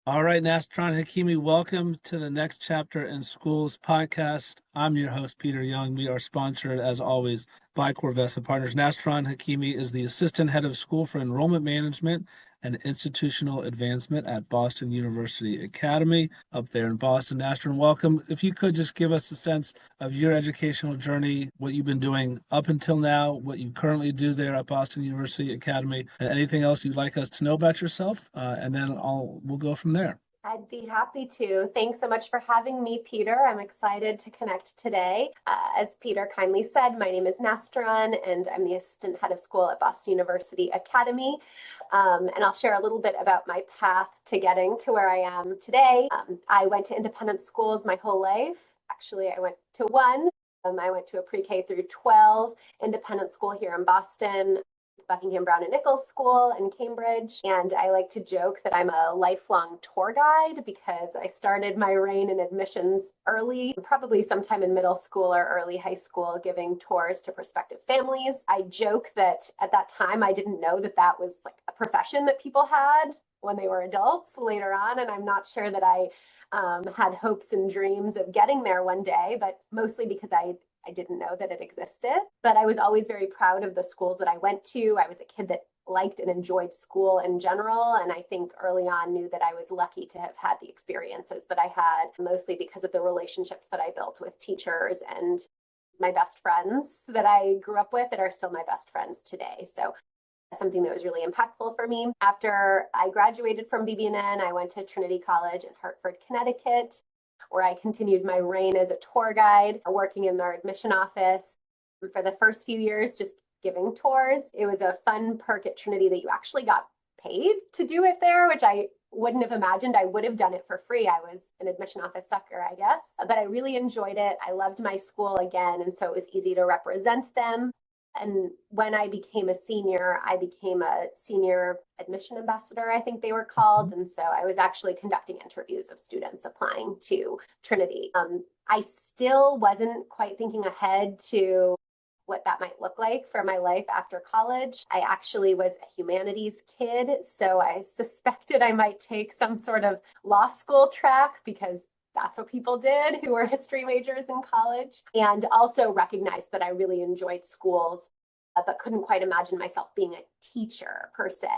All right, Nastaran Hakimi, welcome to the Next Chapter in Schools podcast. I'm your host, Peter Young. We are sponsored, as always, by Corvessa Partners. Nastaran Hakimi is the Assistant Head of School for Enrollment Management and Institutional Advancement at Boston University Academy up there in Boston. Nastaran, welcome. If you could just give us a sense of your educational journey, what you've been doing up until now, what you currently do there at Boston University Academy, and anything else you'd like us to know about yourself, and then we'll go from there. I'd be happy to. Thanks so much for having me, Peter. I'm excited to connect today. As Peter kindly said, my name is Nastaran, and I'm the Assistant Head of School at Boston University Academy. And I'll share a little bit about my path to getting to where I am today. I went to independent schools my whole life. Actually, I went to one. I went to a pre-K through 12 independent school here in Boston, Buckingham Brown and Nichols School in Cambridge. And I like to joke that I'm a lifelong tour guide because I started my reign in admissions early, probably sometime in middle school or early high school, giving tours to prospective families. I joke that at that time, I didn't know that that was like a profession that people had when they were adults later on. And I'm not sure that I had hopes and dreams of getting there one day, but mostly because I didn't know that it existed, but I was always very proud of the schools that I went to. I was a kid that liked and enjoyed school in general. And I think early on knew that I was lucky to have had the experiences that I had, mostly because of the relationships that I built with teachers and my best friends that I grew up with that are still my best friends today. So something that was really impactful for me. After I graduated from BB&N, I went to Trinity College in Hartford, Connecticut, where I continued my reign as a tour guide, working in their admission office for the first few years, just giving tours. It was a fun perk at Trinity that you actually got paid to do it there, which I wouldn't have imagined. I would have done it for free. I was an admission office sucker, I guess, but I really enjoyed it. I loved my school again, and so it was easy to represent them. And when I became a senior, I became a senior admission ambassador, I think they were called. And so I was actually conducting interviews of students applying to Trinity. I still wasn't quite thinking ahead to what that might look like for my life after college. I actually was a humanities kid, so I suspected I might take some sort of law school track because that's what people did who were history majors in college, and also recognized that I really enjoyed schools, but couldn't quite imagine myself being a teacher per se.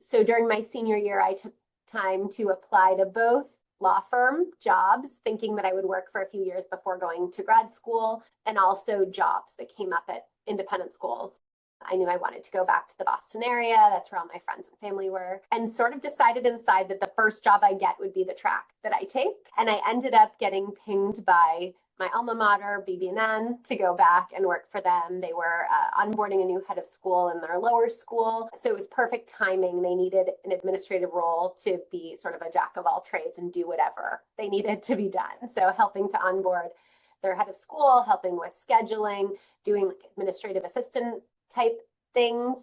So during my senior year, I took time to apply to both law firm jobs, thinking that I would work for a few years before going to grad school, and also jobs that came up at independent schools. I knew I wanted to go back to the Boston area. That's where all my friends and family were, and sort of decided inside that the first job I get would be the track that I take. And I ended up getting pinged by my alma mater, BB&N, to go back and work for them. They were onboarding a new head of school in their lower school. So it was perfect timing. They needed an administrative role to be sort of a jack of all trades and do whatever they needed to be done. So helping to onboard their head of school, helping with scheduling, doing like administrative assistant type things,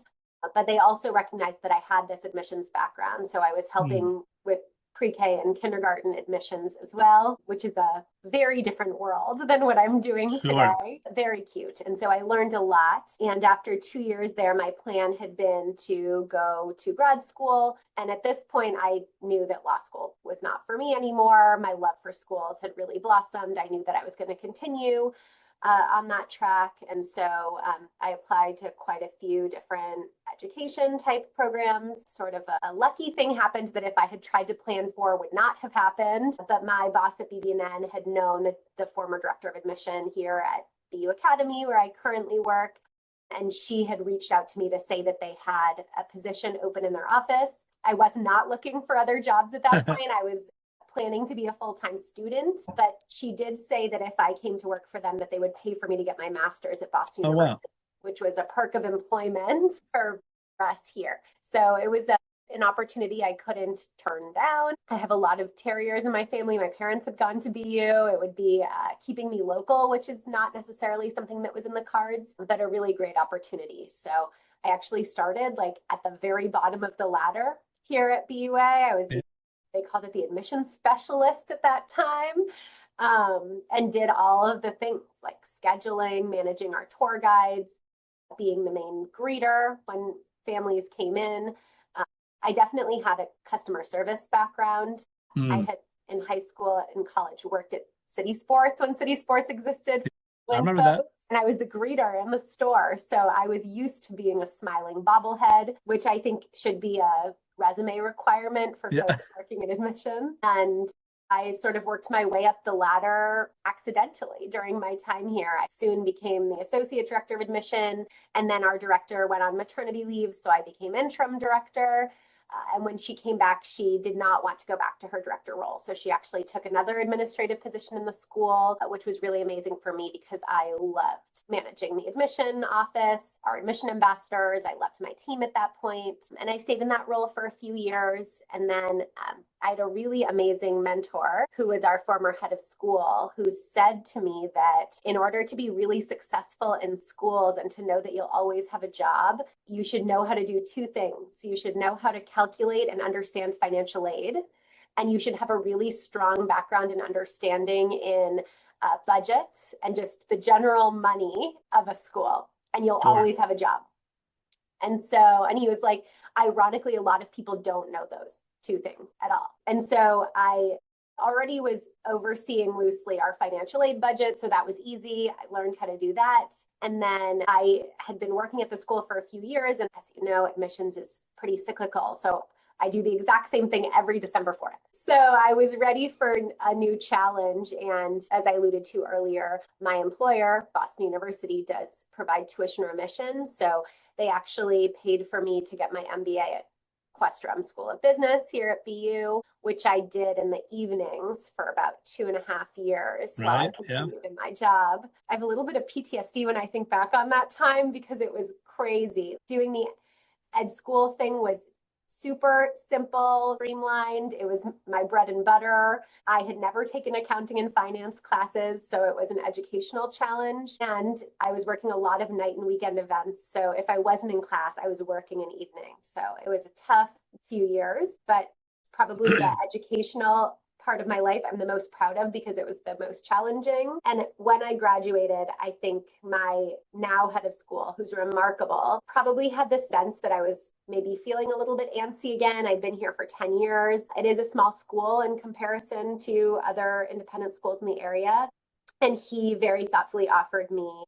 but they also recognized that I had this admissions background. So I was helping with pre-K and kindergarten admissions as well, which is a very different world than what I'm doing today. Very cute. And so I learned a lot. And after 2 years there, my plan had been to go to grad school. And at this point, I knew that law school was not for me anymore. My love for schools had really blossomed. I knew that I was going to continue on that track. And so I applied to quite a few different education type programs. Sort of a lucky thing happened that if I had tried to plan for would not have happened. But my boss at BB&N had known the former director of admission here at BU Academy, where I currently work. And she had reached out to me to say that they had a position open in their office. I was not looking for other jobs at that point. I was planning to be a full-time student, but she did say that if I came to work for them, that they would pay for me to get my master's at Boston University, which was a perk of employment for us here. So it was an opportunity I couldn't turn down. I have a lot of terriers in my family. My parents had gone to BU. It would be keeping me local, which is not necessarily something that was in the cards, but a really great opportunity. So I actually started like at the very bottom of the ladder here at BUA. I was they called it the admissions specialist at that time, and did all of the things like scheduling, managing our tour guides, being the main greeter when families came in. I definitely had a customer service background I Mm. had in high school and college worked at City Sports when City Sports existed. I remember that. Folks, and I was the greeter in the store. So I was used to being a smiling bobblehead, which I think should be a resume requirement for Yeah. folks working in admissions. And I sort of worked my way up the ladder accidentally during my time here. I soon became the associate director of admission, and then our director went on maternity leave, so I became interim director. And when she came back, she did not want to go back to her director role. So she actually took another administrative position in the school, which was really amazing for me because I loved managing the admission office, our admission ambassadors. I loved my team at that point. And I stayed in that role for a few years. And then I had a really amazing mentor who was our former head of school who said to me that in order to be really successful in schools and to know that you'll always have a job, you should know how to do two things. You should know how to calculate and understand financial aid, and you should have a really strong background and understanding in budgets and just the general money of a school, and you'll always have a job. And he was like, ironically, a lot of people don't know those two things at all. And so I already was overseeing loosely our financial aid budget, so that was easy. I learned how to do that. And then I had been working at the school for a few years, and as you know, admissions is pretty cyclical. So I do the exact same thing every December 4th. So I was ready for a new challenge. And as I alluded to earlier, my employer, Boston University, does provide tuition remission. So they actually paid for me to get my MBA at Questrom School of Business here at BU, which I did in the evenings for about 2.5 years while I continued in my job. I have a little bit of PTSD when I think back on that time because it was crazy. Doing the ed school thing was super simple, streamlined. It was my bread and butter. I had never taken accounting and finance classes, so it was an educational challenge. And I was working a lot of night and weekend events. So if I wasn't in class, I was working in evening. So it was a tough few years, but probably the educational part of my life I'm the most proud of because it was the most challenging. And when I graduated, I think my now head of school, who's remarkable, probably had the sense that I was maybe feeling a little bit antsy again. I'd been here for 10 years. It is a small school in comparison to other independent schools in the area. And he very thoughtfully offered me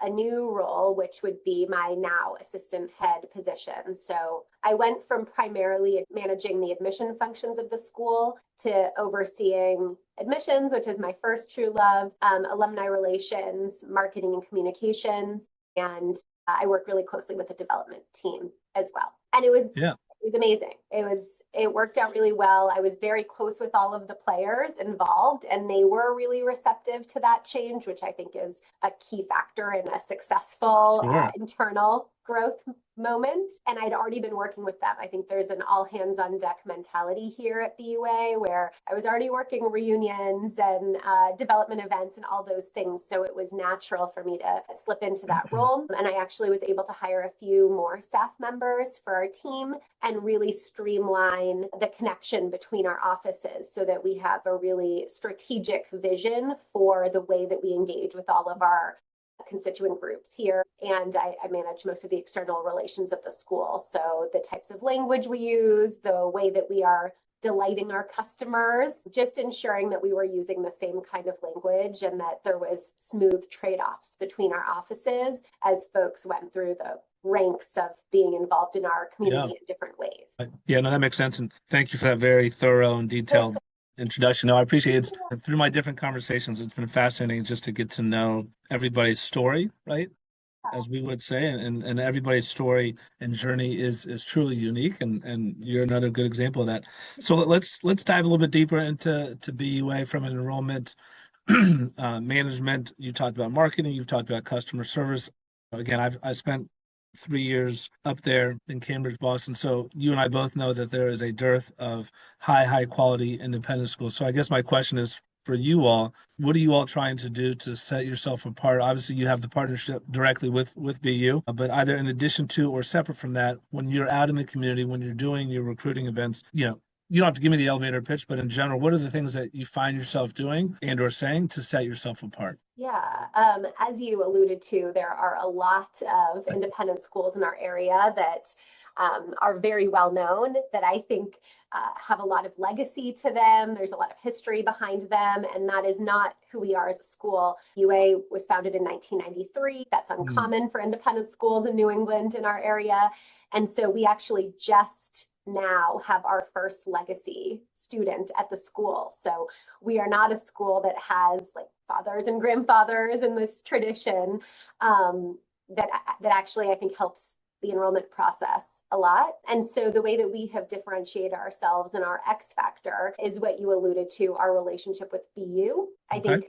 a new role, which would be my now assistant head position. So I went from primarily managing the admission functions of the school to overseeing admissions, which is my first true love, alumni relations, marketing and communications, and I work really closely with the development team as well. And it was amazing. It worked out really well. I was very close with all of the players involved, and they were really receptive to that change, which I think is a key factor in a successful internal growth moment. And I'd already been working with them. I think there's an all hands on deck mentality here at BUA where I was already working reunions and development events and all those things. So it was natural for me to slip into that role. And I actually was able to hire a few more staff members for our team and really streamline the connection between our offices so that we have a really strategic vision for the way that we engage with all of our constituent groups here. And I manage most of the external relations of the school. So the types of language we use, the way that we are delighting our customers, just ensuring that we were using the same kind of language and that there was smooth trade-offs between our offices as folks went through the ranks of being involved in our community in different ways. Yeah, no, that makes sense. And thank you for that very thorough and detailed introduction. No, I appreciate it. Through my different conversations, it's been fascinating just to get to know everybody's story, right? As we would say, and everybody's story and journey is truly unique, and you're another good example of that. So let's dive a little bit deeper into BUA from an enrollment management. You talked about marketing, you've talked about customer service. Again, I spent 3 years up there in Cambridge, Boston. So you and I both know that there is a dearth of high quality independent schools. So I guess my question is for you all, what are you all trying to do to set yourself apart? Obviously, you have the partnership directly with BU, but either in addition to or separate from that, when you're out in the community, when you're doing your recruiting events, you don't have to give me the elevator pitch, but in general, what are the things that you find yourself doing and or saying to set yourself apart? Yeah, as you alluded to, there are a lot of independent schools in our area that are very well known, that I think have a lot of legacy to them. There's a lot of history behind them, and that is not who we are as a school. UA was founded in 1993. That's uncommon for independent schools in New England in our area. And so we actually just now have our first legacy student at the school. So we are not a school that has like fathers and grandfathers in this tradition, that actually I think helps the enrollment process a lot. And so the way that we have differentiated ourselves and our X factor is what you alluded to, our relationship with BU. I think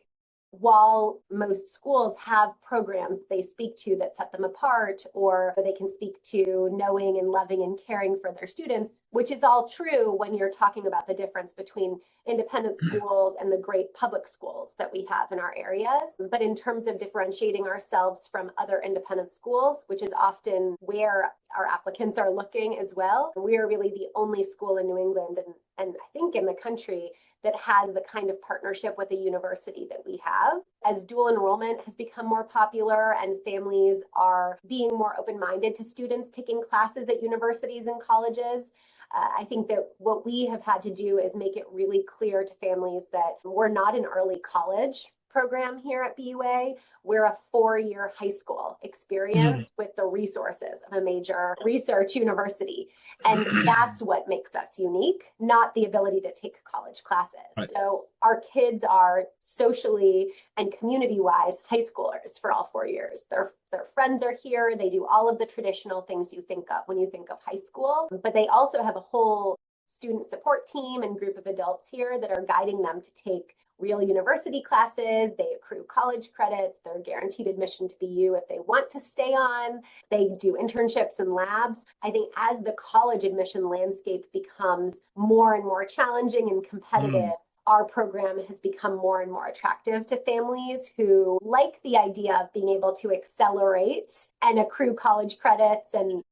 while most schools have programs they speak to that set them apart, or they can speak to knowing and loving and caring for their students, which is all true when you're talking about the difference between independent schools and the great public schools that we have in our areas. But in terms of differentiating ourselves from other independent schools, which is often where our applicants are looking as well, we are really the only school in New England and I think in the country that has the kind of partnership with a university that we have. As dual enrollment has become more popular and families are being more open-minded to students taking classes at universities and colleges, I think that what we have had to do is make it really clear to families that we're not an early college program here at BUA. We're a 4-year high school experience with the resources of a major research university. And that's what makes us unique, not the ability to take college classes. Right. So our kids are socially and community-wise high schoolers for all 4 years. Their friends are here. They do all of the traditional things you think of when you think of high school, but they also have a whole student support team and group of adults here that are guiding them to take real university classes. They accrue college credits. They're guaranteed admission to BU if they want to stay on. They do internships and labs. I think as the college admission landscape becomes more and more challenging and competitive, our program has become more and more attractive to families who like the idea of being able to accelerate and accrue college credits and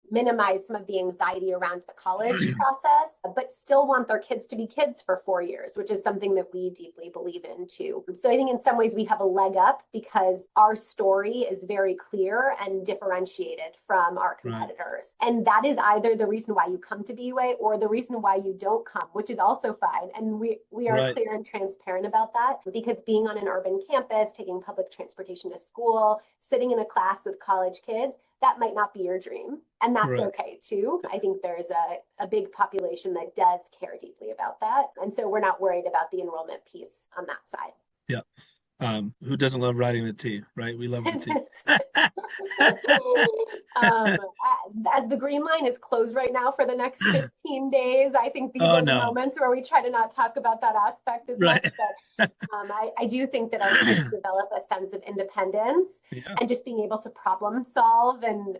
minimize some of the anxiety around the college process, but still want their kids to be kids for 4 years, which is something that we deeply believe in too. So I think in some ways we have a leg up because our story is very clear and differentiated from our competitors. Right. And that is either the reason why you come to BUA or the reason why you don't come, which is also fine. And we are clear and transparent about that, because being on an urban campus, taking public transportation to school, sitting in a class with college kids, that might not be your dream. And that's okay too. I think there's a big population that does care deeply about that. And so we're not worried about the enrollment piece on that side. Yeah. Who doesn't love writing the tea, right? We love the tea. As the green line is closed right now for the next 15 days, I think these are the moments where we try to not talk about that aspect as much. But I do think that our kids develop a sense of independence and just being able to problem solve and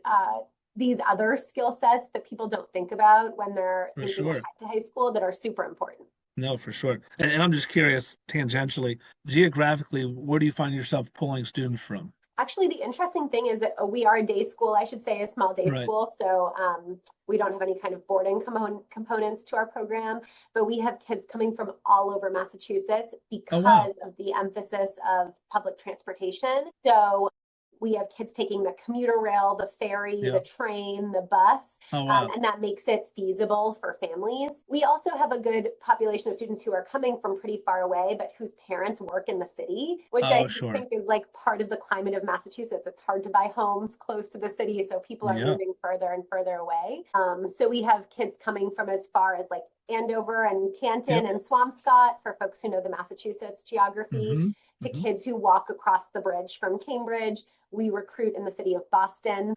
these other skill sets that people don't think about when they're thinking ahead to high school that are super important. No, for sure. And I'm just curious, tangentially, geographically, where do you find yourself pulling students from? Actually, the interesting thing is that we are a day school, I should say, a small day school. So we don't have any kind of boarding components to our program, but we have kids coming from all over Massachusetts because of the emphasis of public transportation. So we have kids taking the commuter rail, the ferry, the train, the bus, and that makes it feasible for families. We also have a good population of students who are coming from pretty far away, but whose parents work in the city, which I just think is like part of the climate of Massachusetts. It's hard to buy homes close to the city, so people are moving further and further away. So we have kids coming from as far as like Andover and Canton and Swampscott, for folks who know the Massachusetts geography, to kids who walk across the bridge from Cambridge. We recruit in the city of Boston.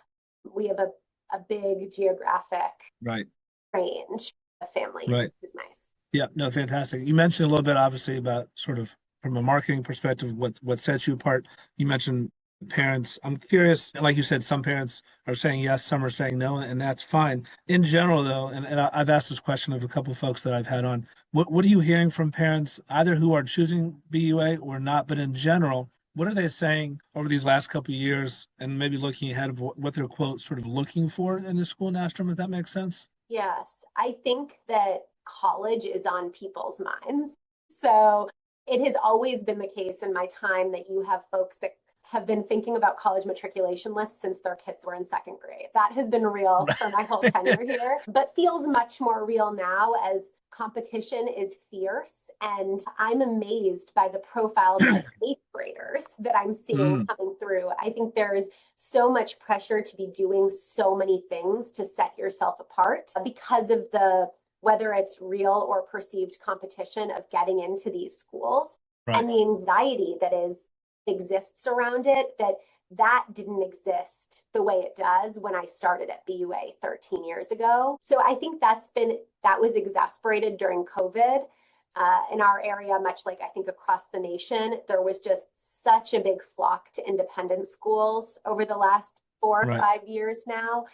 We have a big geographic range of families, which is nice. Yeah, no, fantastic. You mentioned a little bit, obviously, about sort of from a marketing perspective, what sets you apart. You mentioned parents. I'm curious, like you said, some parents are saying yes, some are saying no, and that's fine. In general, though, and I've asked this question of a couple of folks that I've had on, what are you hearing from parents, either who are choosing BUA or not, but in general, what are they saying over these last couple of years and maybe looking ahead of what they're, quote, sort of looking for in the school, Nastaran, if that makes sense? Yes, I think that college is on people's minds. So it has always been the case in my time that you have folks that have been thinking about college matriculation lists since their kids were in second grade. That has been real for my whole tenure here, but feels much more real now as competition is fierce. And I'm amazed by the profiles of eighth graders that I'm seeing coming through. I think there's so much pressure to be doing so many things to set yourself apart because of whether it's real or perceived competition of getting into these schools, and the anxiety that exists around it, that didn't exist the way it does when I started at BUA 13 years ago. So I think that was exasperated during COVID. In our area, much like I think across the nation, there was just such a big flock to independent schools over the last 4 or 5 years now,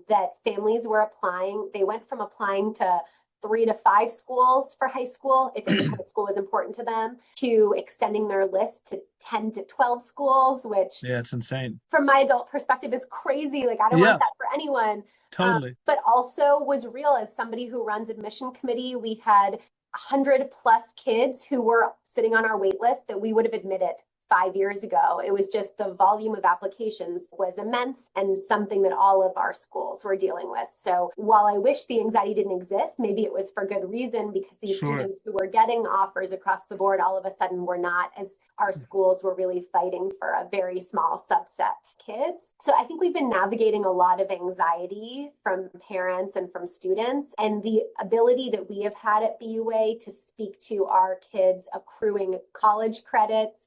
that families were applying. They went from applying to 3 to 5 schools for high school, if independent school was important to them, to extending their list to 10 to 12 schools, which it's insane. From my adult perspective is crazy. Like, I don't want that for anyone. Totally. But also was real as somebody who runs admission committee. We had 100 plus kids who were sitting on our wait list that we would have admitted 5 years ago. It was just the volume of applications was immense and something that all of our schools were dealing with. So while I wish the anxiety didn't exist, maybe it was for good reason, because these students who were getting offers across the board all of a sudden were not, as our schools were really fighting for a very small subset kids. So I think we've been navigating a lot of anxiety from parents and from students, and the ability that we have had at BUA to speak to our kids accruing college credits,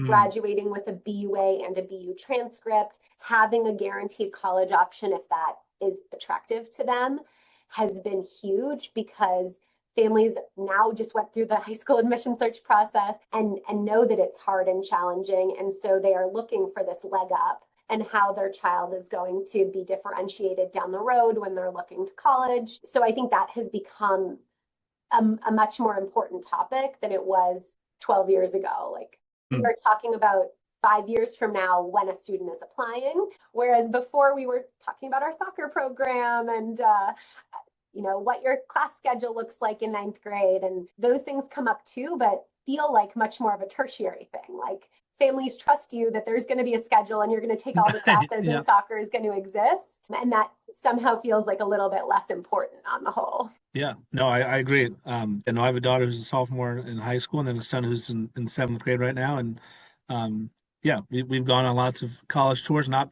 graduating with a BUA and a BU transcript, having a guaranteed college option if that is attractive to them, has been huge, because families now just went through the high school admission search process and know that it's hard and challenging. And so they are looking for this leg up and how their child is going to be differentiated down the road when they're looking to college. So I think that has become a much more important topic than it was 12 years ago. Like, we are talking about 5 years from now when a student is applying, whereas before we were talking about our soccer program and what your class schedule looks like in ninth grade, and those things come up too, but feel like much more of a tertiary thing. Like, families trust you that there's going to be a schedule and you're going to take all the classes and soccer is going to exist, and that somehow feels like a little bit less important on the whole. Yeah, no, I agree. And I have a daughter who's a sophomore in high school, and then a son who's in 7th grade right now. And we've gone on lots of college tours, not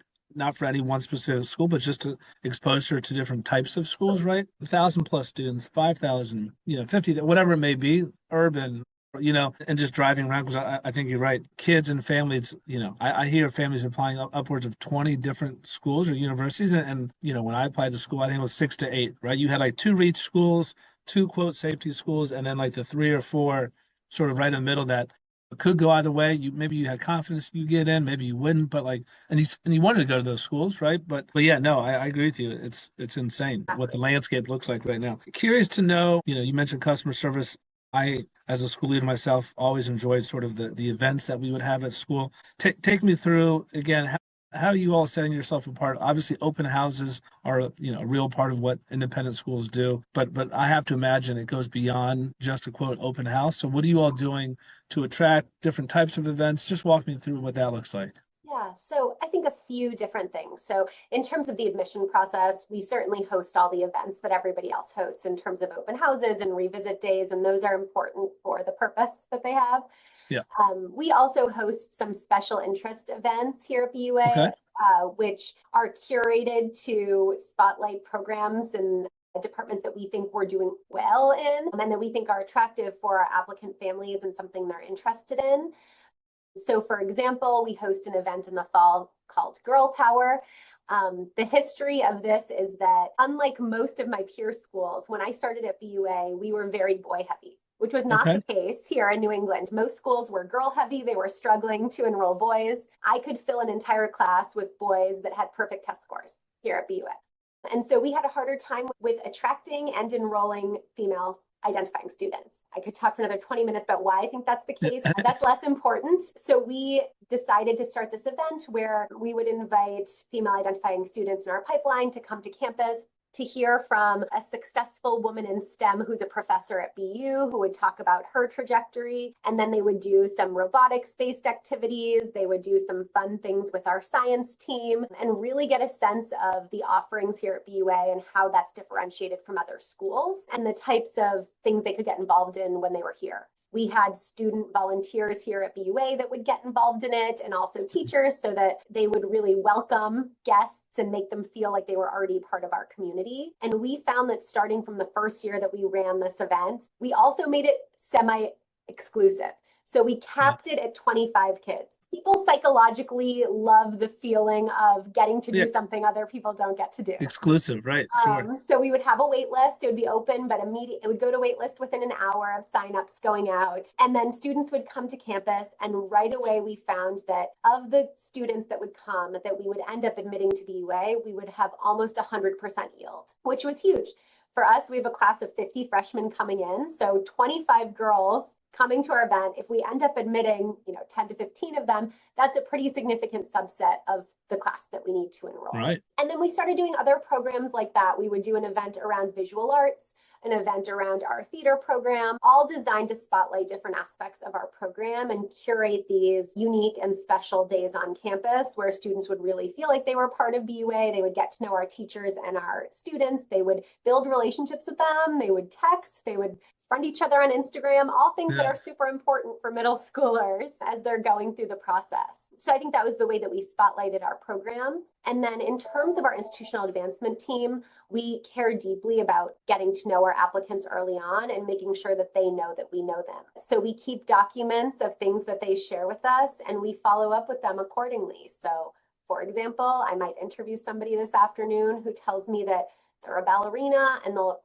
for any one specific school, but just to expose her to different types of schools, right? 1,000 plus students, 5,000, 50, whatever it may be, urban, and just driving around, because I think you're right. Kids and families, I hear families applying upwards of 20 different schools or universities. And when I applied to school, I think it was 6 to 8, right? You had like 2 reach schools, 2 quote safety schools, and then like the 3 or 4 sort of right in the middle that could go either way. Maybe you had confidence you get in, maybe you wouldn't, but and you wanted to go to those schools, right? But yeah, no, I agree with you. It's insane what the landscape looks like right now. Curious to know, you mentioned customer service. I, as a school leader myself, always enjoyed sort of the events that we would have at school. Take me through again, how are you all setting yourself apart? Obviously, open houses are a real part of what independent schools do, but I have to imagine it goes beyond just a quote open house. So what are you all doing to attract different types of events? Just walk me through what that looks like. Yeah, so I think a few different things. So in terms of the admission process, we certainly host all the events that everybody else hosts in terms of open houses and revisit days, and those are important for the purpose that they have. Yeah. We also host some special interest events here at BUA, which are curated to spotlight programs and departments that we think we're doing well in, and that we think are attractive for our applicant families and something they're interested in. So for example, we host an event in the fall called Girl Power. The history of this is that, unlike most of my peer schools, when I started at BUA, we were very boy heavy, which was not the case here in New England. Most schools were girl heavy. They were struggling to enroll boys. I could fill an entire class with boys that had perfect test scores here at BUA. And so we had a harder time with attracting and enrolling female identifying students. I could talk for another 20 minutes about why I think that's the case. That's less important. So we decided to start this event where we would invite female identifying students in our pipeline to come to campus to hear from a successful woman in STEM who's a professor at BU who would talk about her trajectory. And then they would do some robotics-based activities. They would do some fun things with our science team and really get a sense of the offerings here at BUA and how that's differentiated from other schools and the types of things they could get involved in when they were here. We had student volunteers here at BUA that would get involved in it, and also teachers, so that they would really welcome guests and make them feel like they were already part of our community. And we found that starting from the first year that we ran this event, we also made it semi-exclusive. So we capped it at 25 kids. People psychologically love the feeling of getting to do something other people don't get to do. Exclusive, right? Sure. So we would have a wait list. It would be open, but it would go to wait list within an hour of signups going out. And then students would come to campus, and right away we found that of the students that would come, that we would end up admitting to BUA, we would have almost 100% yield, which was huge. For us, we have a class of 50 freshmen coming in, so 25 girls coming to our event. If we end up admitting, 10 to 15 of them, that's a pretty significant subset of the class that we need to enroll. Right. And then we started doing other programs like that. We would do an event around visual arts, an event around our theater program, all designed to spotlight different aspects of our program and curate these unique and special days on campus where students would really feel like they were part of BUA. They would get to know our teachers and our students. They would build relationships with them. They would text. They would friend each other on Instagram, all things that are super important for middle schoolers as they're going through the process. So I think that was the way that we spotlighted our program. And then in terms of our institutional advancement team, we care deeply about getting to know our applicants early on and making sure that they know that we know them. So we keep documents of things that they share with us, and we follow up with them accordingly. So for example, I might interview somebody this afternoon who tells me that they're a ballerina and they'll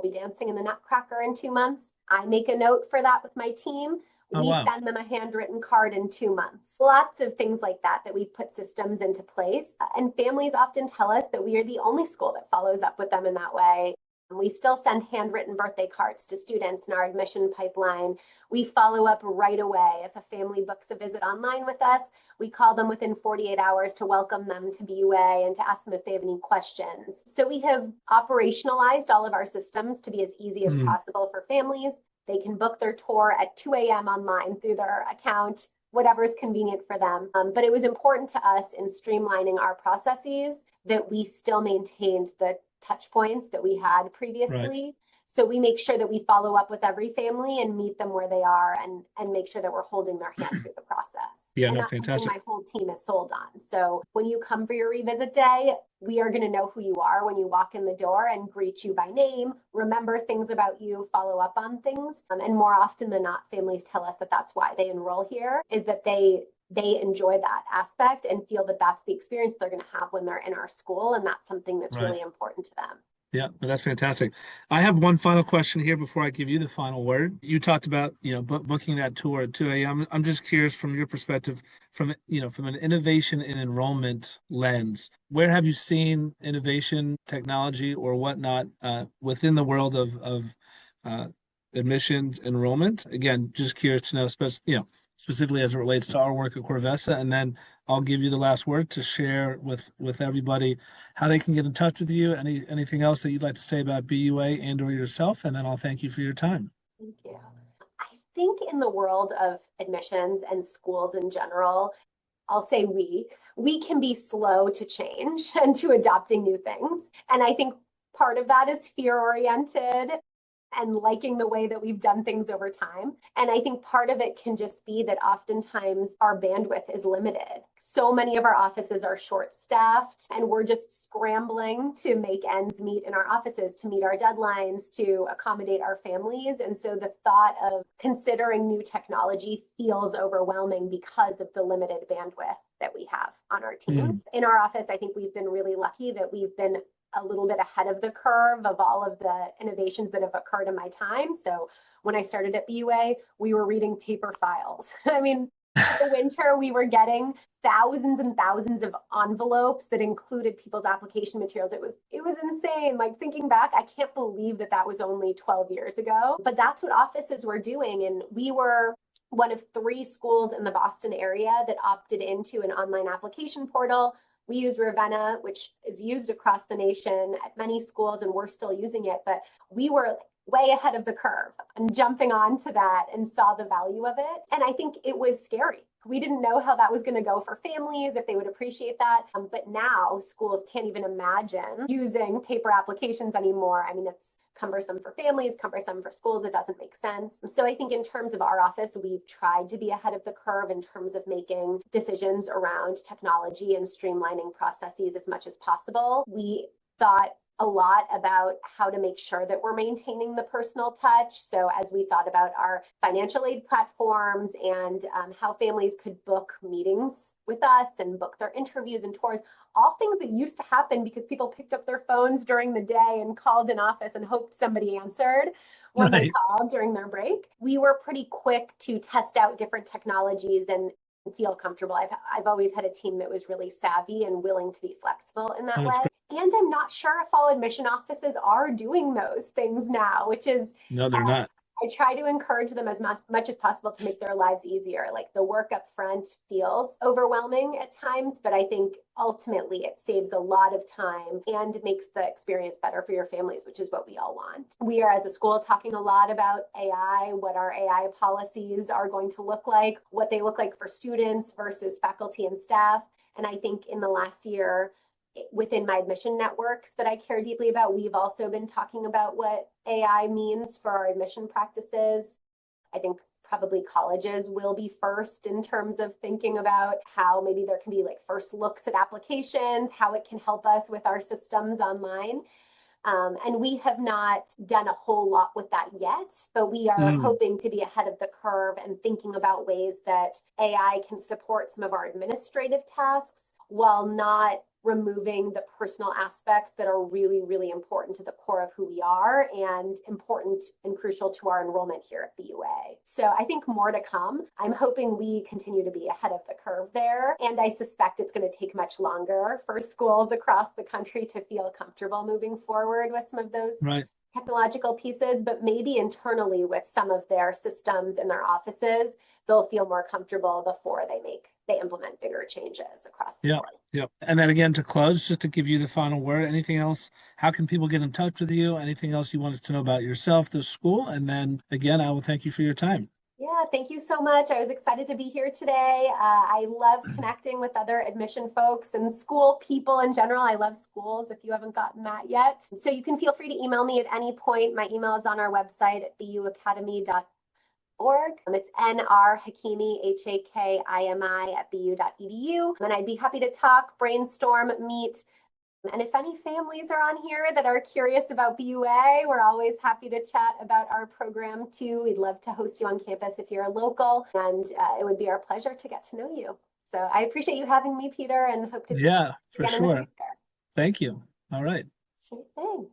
be dancing in the Nutcracker in 2 months. I make a note for that with my team. We send them a handwritten card in 2 months. Lots of things like that we've put systems into place. And families often tell us that we are the only school that follows up with them in that way. We still send handwritten birthday cards to students in our admission pipeline. We follow up right away. If a family books a visit online with us, we call them within 48 hours to welcome them to BUA and to ask them if they have any questions. So we have operationalized all of our systems to be as easy as possible for families. They can book their tour at 2 a.m. online through their account, whatever is convenient for them. But it was important to us in streamlining our processes that we still maintained the touch points that we had previously. Right. So we make sure that we follow up with every family and meet them where they are and make sure that we're holding their hand through the process. Yeah, and no, that's fantastic. My whole team is sold on. So when you come for your revisit day, we are going to know who you are when you walk in the door and greet you by name, remember things about you, follow up on things. And more often than not, families tell us that that's why they enroll here, is that they enjoy that aspect and feel that that's the experience they're going to have when they're in our school. And that's something that's really important to them. Yeah, that's fantastic. I have one final question here before I give you the final word. You talked about, booking that tour at 2 a.m. I'm just curious from your perspective, from an innovation and enrollment lens, where have you seen innovation, technology, or whatnot within the world of admissions enrollment? Again, just curious to know, specifically as it relates to our work at Corvessa, and then I'll give you the last word to share with everybody how they can get in touch with you. Anything else that you'd like to say about BUA and or yourself, and then I'll thank you for your time. Thank you. I think in the world of admissions and schools in general, I'll say we can be slow to change and to adopting new things. And I think part of that is fear-oriented and liking the way that we've done things over time. And I think part of it can just be that oftentimes our bandwidth is limited. So many of our offices are short-staffed, and we're just scrambling to make ends meet in our offices, to meet our deadlines, to accommodate our families. And so the thought of considering new technology feels overwhelming because of the limited bandwidth that we have on our teams. In our office, I think we've been really lucky that we've been a little bit ahead of the curve of all of the innovations that have occurred in my time. So when I started at BUA, we were reading paper files. I mean, in the winter, we were getting thousands and thousands of envelopes that included people's application materials. It was insane. Like, thinking back, I can't believe that was only 12 years ago. But that's what offices were doing. And we were one of 3 schools in the Boston area that opted into an online application portal. We use Ravenna, which is used across the nation at many schools, and we're still using it, but we were way ahead of the curve and jumping onto that and saw the value of it. And I think it was scary. We didn't know how that was going to go for families, if they would appreciate that. But now schools can't even imagine using paper applications anymore. I mean, it's cumbersome for families, cumbersome for schools. It doesn't make sense. So I think in terms of our office, we've tried to be ahead of the curve in terms of making decisions around technology and streamlining processes as much as possible. We thought a lot about how to make sure that we're maintaining the personal touch. So as we thought about our financial aid platforms and how families could book meetings with us and book their interviews and tours, all things that used to happen because people picked up their phones during the day and called an office and hoped somebody answered when they called during their break. We were pretty quick to test out different technologies and feel comfortable. I've always had a team that was really savvy and willing to be flexible in that way. And I'm not sure if all admission offices are doing those things now, which is no, they're not. I try to encourage them as much as possible to make their lives easier. Like the work up front feels overwhelming at times, but I think ultimately it saves a lot of time and makes the experience better for your families, which is what we all want. We are, as a school, talking a lot about AI, what our AI policies are going to look like, what they look like for students versus faculty and staff. And I think in the last year, within my admission networks that I care deeply about, we've also been talking about what AI means for our admission practices. I think probably colleges will be first in terms of thinking about how maybe there can be like first looks at applications, how it can help us with our systems online. And we have not done a whole lot with that yet, but we are hoping to be ahead of the curve and thinking about ways that AI can support some of our administrative tasks while not removing the personal aspects that are really, really important to the core of who we are and important and crucial to our enrollment here at BUA. So I think more to come. I'm hoping we continue to be ahead of the curve there. And I suspect it's going to take much longer for schools across the country to feel comfortable moving forward with some of those technological pieces, but maybe internally with some of their systems in their offices, they'll feel more comfortable before they implement bigger changes across the board. Yep. And then again, to close, just to give you the final word, anything else? How can people get in touch with you? Anything else you want us to know about yourself, the school? And then again, I will thank you for your time. Yeah, thank you so much. I was excited to be here today. I love connecting with other admission folks and school people in general. I love schools if you haven't gotten that yet. So you can feel free to email me at any point. My email is on our website at buacademy.org. It's nrhakimi, HAKIMI at bu.edu. And I'd be happy to talk, brainstorm, meet. And if any families are on here that are curious about BUA, we're always happy to chat about our program too. We'd love to host you on campus if you're a local, and it would be our pleasure to get to know you. So I appreciate you having me, Peter, and hope to for again sure. in the future. Thank you. All right. Sure thing.